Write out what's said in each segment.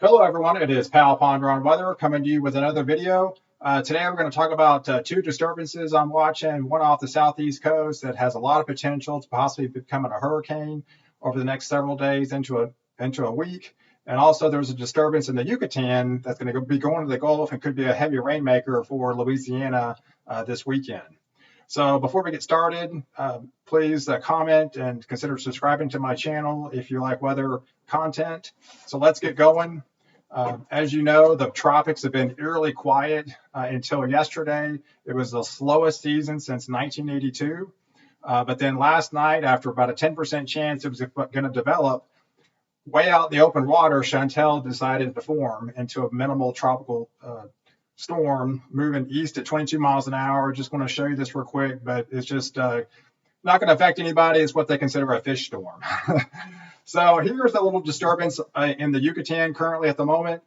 Hello, everyone. It is Pal Ponder on Weather coming to you with another video. Today, we're going to talk about two disturbances I'm watching. One off the southeast coast that has a lot of potential to possibly becoming a hurricane over the next several days into a week. And also, there's a disturbance in the Yucatan that's going to be going to the Gulf and could be a heavy rainmaker for Louisiana this weekend. So before we get started, please comment and consider subscribing to my channel if you like weather content. So let's get going. As you know, the tropics have been eerily quiet until yesterday. It was the slowest season since 1982. But then last night, after about a 10% chance it was going to develop, way out in the open water, Chantal decided to form into a minimal tropical storm moving east at 22 miles an hour. Just want to show you this real quick, but it's just not going to affect anybody. It's what they consider a fish storm. So here's a little disturbance in the Yucatan currently at the moment.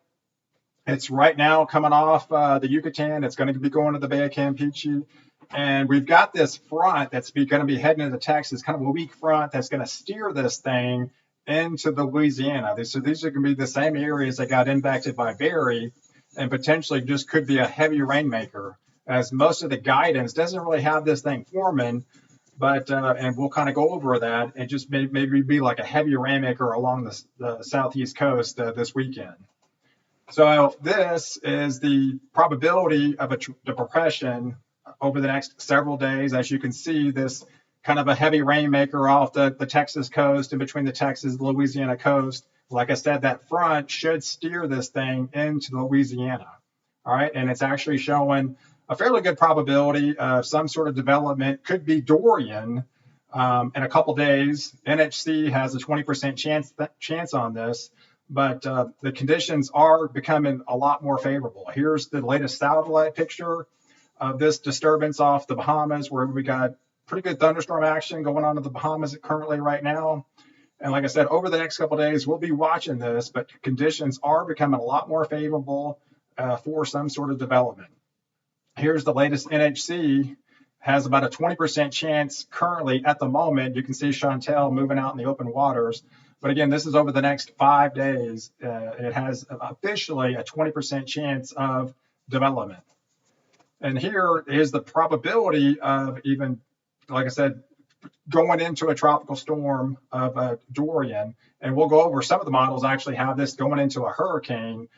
It's right now coming off the Yucatan. It's going to be going to the Bay of Campeche. And we've got this front that's going to be heading into Texas, kind of a weak front that's going to steer this thing into the Louisiana. So these are going to be the same areas that got impacted by Barry and potentially just could be a heavy rainmaker, as most of the guidance doesn't really have this thing forming. But and we'll kind of go over that and just maybe be like a heavy rainmaker along the southeast coast this weekend. So this is the probability of the depression over the next several days. As you can see, this kind of a heavy rainmaker off the Texas coast and between the Texas and Louisiana coast. Like I said, that front should steer this thing into Louisiana. All right, and it's actually showing a fairly good probability of some sort of development. Could be Dorian in a couple days. NHC has a 20% chance on this, but the conditions are becoming a lot more favorable. Here's the latest satellite picture of this disturbance off the Bahamas, where we got pretty good thunderstorm action going on in the Bahamas currently right now. And like I said, over the next couple of days, we'll be watching this, but conditions are becoming a lot more favorable for some sort of development. Here's the latest NHC, has about a 20% chance currently at the moment. You can see Chantal moving out in the open waters. But again, this is over the next 5 days. It has officially a 20% chance of development. And here is the probability of even, like I said, going into a tropical storm of Dorian. And we'll go over some of the models actually have this going into a hurricane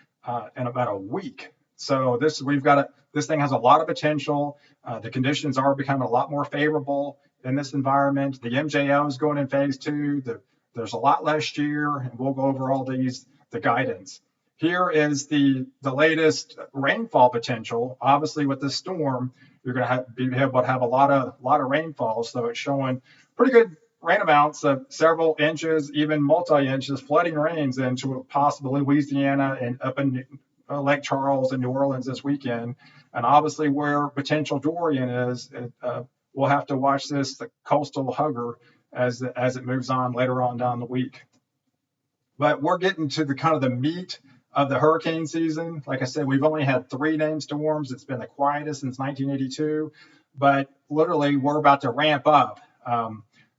in about a week. So this thing has a lot of potential. The conditions are becoming a lot more favorable in this environment. The MJO is going in phase 2. There's a lot less shear, and we'll go over all the guidance. Here is the latest rainfall potential. Obviously, with this storm, you're going to be able to have a lot of rainfall. So it's showing pretty good rain amounts of several inches, even multi-inches, flooding rains into possible Louisiana and up in Lake Charles and New Orleans this weekend. And obviously where potential Dorian is, we'll have to watch this, the coastal hugger, as it moves on later on down the week. But we're getting to the kind of the meat of the hurricane season. Like I said, we've only had 3 named storms. It's been the quietest since 1982, but literally we're about to ramp up.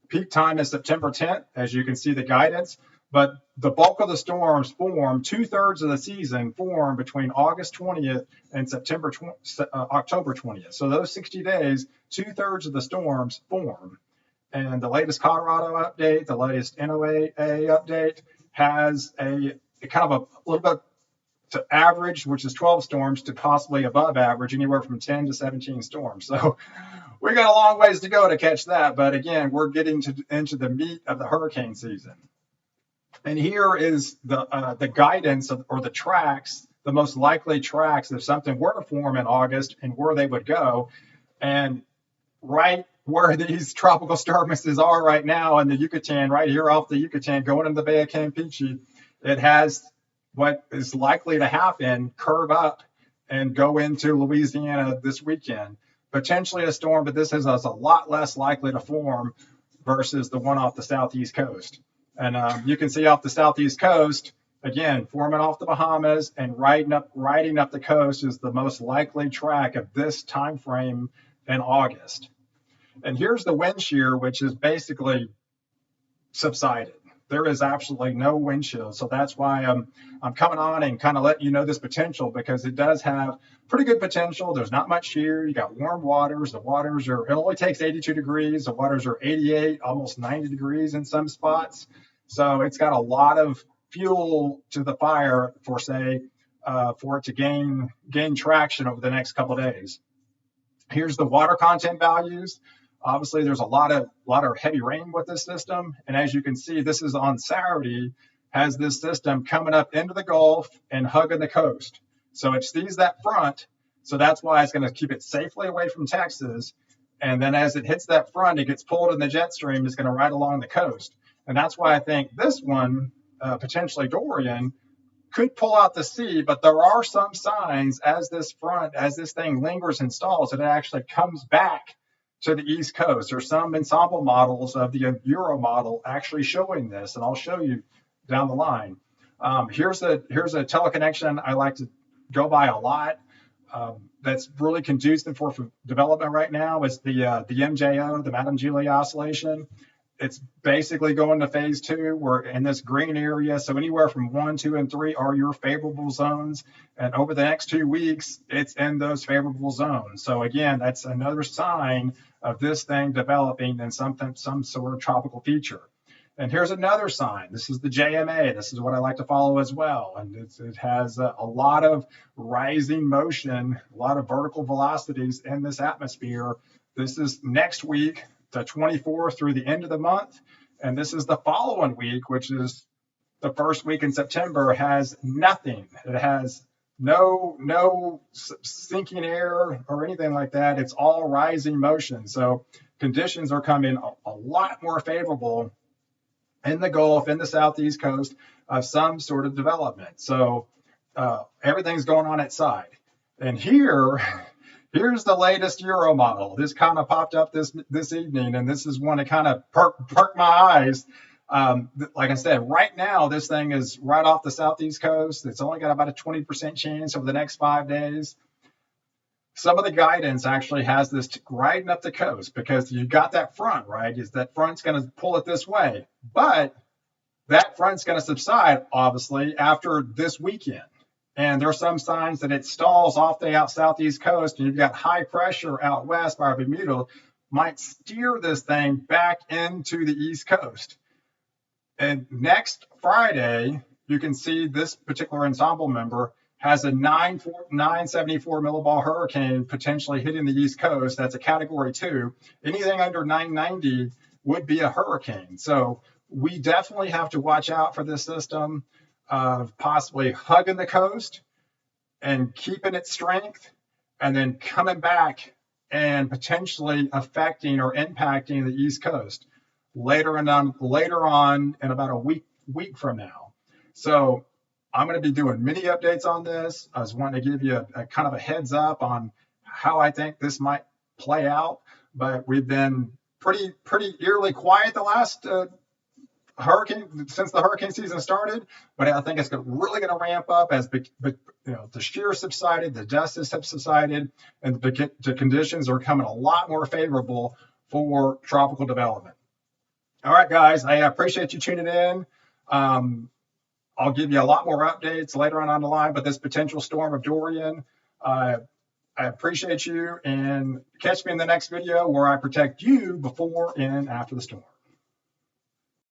Peak time is September 10th, as you can see the guidance. But the bulk of the storms form, 2/3 of the season form between August 20th and October 20th. So those 60 days, 2/3 of the storms form. And the latest Colorado update, the latest NOAA update has a kind of a little bit to average, which is 12 storms, to possibly above average, anywhere from 10 to 17 storms. So we got a long ways to go to catch that. But again, we're getting into the meat of the hurricane season. And here is the guidance or the tracks, the most likely tracks if something were to form in August and where they would go. And right where these tropical disturbances are right now in the Yucatan, right here off the Yucatan, going into the Bay of Campeche, it has what is likely to happen, curve up and go into Louisiana this weekend. Potentially a storm, but this is a lot less likely to form versus the one off the southeast coast. And you can see off the southeast coast, again, forming off the Bahamas and riding up the coast is the most likely track of this time frame in August. And here's the wind shear, which is basically subsided. there is absolutely no wind chill. So that's why I'm coming on and kind of letting you know this potential, because it does have pretty good potential. There's not much shear. You got warm waters. The waters are, it only takes 82 degrees. The waters are 88, almost 90 degrees in some spots. So it's got a lot of fuel to the fire for, say, for it to gain traction over the next couple of days. Here's the water content values. Obviously, there's a lot of heavy rain with this system, and as you can see, this is on Saturday, has this system coming up into the Gulf and hugging the coast. So it sees that front, so that's why it's going to keep it safely away from Texas. And then as it hits that front, it gets pulled in the jet stream. It's going to ride along the coast, and that's why I think this one, potentially Dorian, could pull out the sea. But there are some signs as this thing lingers and stalls, that it actually comes back to the East Coast. There's some ensemble models of the Euro model actually showing this, and I'll show you down the line. Here's a teleconnection I like to go by a lot. That's really conducive for development right now is the MJO, the Madame Julie oscillation. It's basically going to phase 2. We're in this green area. So anywhere from 1, 2, and 3 are your favorable zones. And over the next 2 weeks, it's in those favorable zones. So again, that's another sign of this thing developing in some sort of tropical feature. And here's another sign. This is the JMA. This is what I like to follow as well. And it has a lot of rising motion, a lot of vertical velocities in this atmosphere. This is next week, the 24th through the end of the month. And this is the following week, which is the first week in September, has nothing. It has no sinking air or anything like that. It's all rising motion. So conditions are coming a lot more favorable in the Gulf, in the southeast coast, of some sort of development. So everything's going on its side. And here's the latest Euro model. This kind of popped up this evening, and this is one that kind of perked my eyes. Like I said, right now, this thing is right off the southeast coast. It's only got about a 20% chance over the next 5 days. Some of the guidance actually has this riding up the coast, because you got that front, right? Is that front's going to pull it this way. But that front's going to subside, obviously, after this weekend. And there are some signs that it stalls off the southeast coast, and you've got high pressure out west by Bermuda, might steer this thing back into the East Coast. And next Friday, you can see this particular ensemble member has a 974 millibar hurricane potentially hitting the East Coast. That's a category 2. Anything under 990 would be a hurricane. So we definitely have to watch out for this system of possibly hugging the coast and keeping its strength, and then coming back and potentially affecting or impacting the East Coast later on in about a week from now. So I'm going to be doing mini updates on this. I was wanting to give you a kind of a heads up on how I think this might play out, but we've been pretty eerily quiet the last since the hurricane season started. But I think it's really going to ramp up as the shear subsided, the dust has subsided, and the conditions are coming a lot more favorable for tropical development. All right, guys, I appreciate you tuning in. I'll give you a lot more updates later on the line, but this potential storm of Dorian, I appreciate you, and catch me in the next video where I protect you before and after the storm.